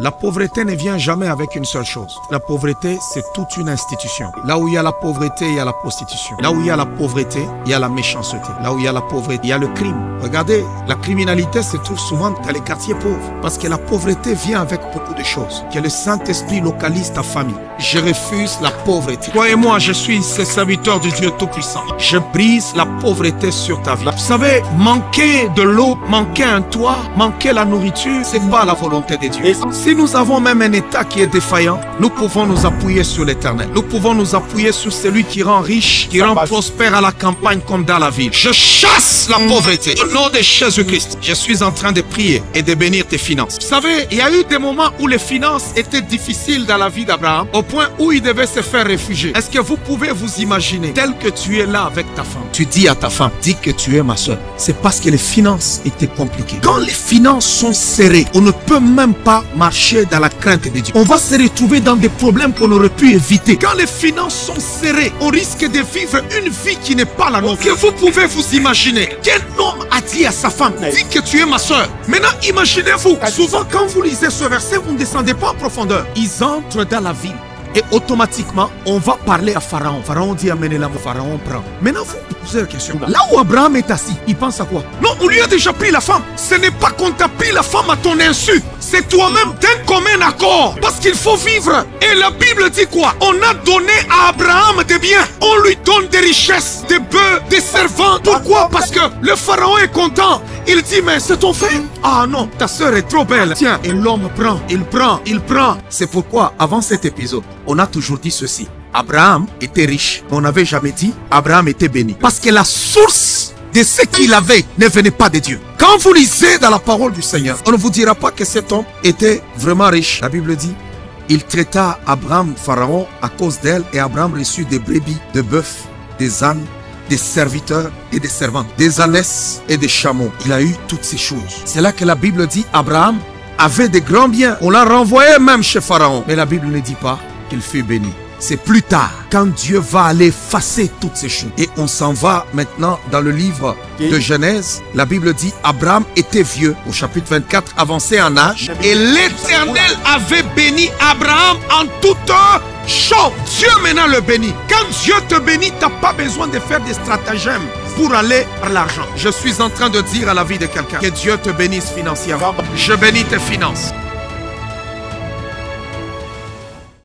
La pauvreté ne vient jamais avec une seule chose. La pauvreté, c'est toute une institution. Là où il y a la pauvreté, il y a la prostitution. Là où il y a la pauvreté, il y a la méchanceté. Là où il y a la pauvreté, il y a le crime. Regardez, la criminalité se trouve souvent dans les quartiers pauvres. Parce que la pauvreté vient avec beaucoup de choses. Que le Saint-Esprit localise ta famille. Je refuse la pauvreté. Croyez-moi, je suis ce serviteur du Dieu Tout-Puissant. Je brise la pauvreté sur ta vie. Vous savez, manquer de l'eau, manquer un toit, manquer la nourriture, c'est pas la volonté de Dieu. Si nous avons même un état qui est défaillant, nous pouvons nous appuyer sur l'Éternel. Nous pouvons nous appuyer sur celui qui rend riche, qui rend prospère à la campagne comme dans la ville. Je chasse la pauvreté. Au nom de Jésus-Christ, je suis en train de prier et de bénir tes finances. Vous savez, il y a eu des moments où les finances étaient difficiles dans la vie d'Abraham, au point où il devait se faire réfugier. Est-ce que vous pouvez vous imaginer, tel que tu es là avec ta femme, tu dis à ta femme, dis que tu es ma soeur. C'est parce que les finances étaient compliquées. Quand les finances sont serrées, on ne peut même pas marcher dans la crainte de Dieu. On va se retrouver dans des problèmes qu'on aurait pu éviter. Quand les finances sont serrées, on risque de vivre une vie qui n'est pas la nôtre. Que vous pouvez vous imaginer quel homme a dit à sa femme, dis que tu es ma soeur. Maintenant, imaginez-vous, souvent quand vous lisez ce verset, vous ne descendez pas en profondeur. Ils entrent dans la ville. Et automatiquement, on va parler à Pharaon. Pharaon dit amenez-la, Pharaon prend. Maintenant, vous posez la question. Là où Abraham est assis, il pense à quoi? Non, on lui a déjà pris la femme. Ce n'est pas qu'on t'a pris la femme à ton insu. C'est toi-même d'un commun accord. Parce qu'il faut vivre. Et la Bible dit quoi? On a donné à Abraham des biens. On lui donne des richesses, des bœufs, des servants. Pourquoi? Parce que le Pharaon est content. Il dit, mais c'est ton frère? Ah non, ta soeur est trop belle. Tiens, et l'homme prend, il prend, il prend. C'est pourquoi, avant cet épisode, on a toujours dit ceci. Abraham était riche. On n'avait jamais dit Abraham était béni. Parce que la source de ce qu'il avait ne venait pas de Dieu. Quand vous lisez dans la parole du Seigneur, on ne vous dira pas que cet homme était vraiment riche. La Bible dit, il traita Abraham, Pharaon, à cause d'elle, et Abraham reçut des brebis, des bœufs, des ânes, des serviteurs et des servantes, des ânesses et des chameaux. Il a eu toutes ces choses. C'est là que la Bible dit, Abraham avait des grands biens. On l'a renvoyé même chez Pharaon. Mais la Bible ne dit pas qu'il fut béni. C'est plus tard, quand Dieu va aller effacer toutes ces choses. Et on s'en va maintenant dans le livre de Genèse. La Bible dit, Abraham était vieux, au chapitre 24, avancé en âge. Et l'Éternel avait béni Abraham en toute chose. Dieu maintenant le bénit. Quand Dieu te bénit, tu n'as pas besoin de faire des stratagèmes pour aller par l'argent. Je suis en train de dire à la vie de quelqu'un que Dieu te bénisse financièrement. Je bénis tes finances.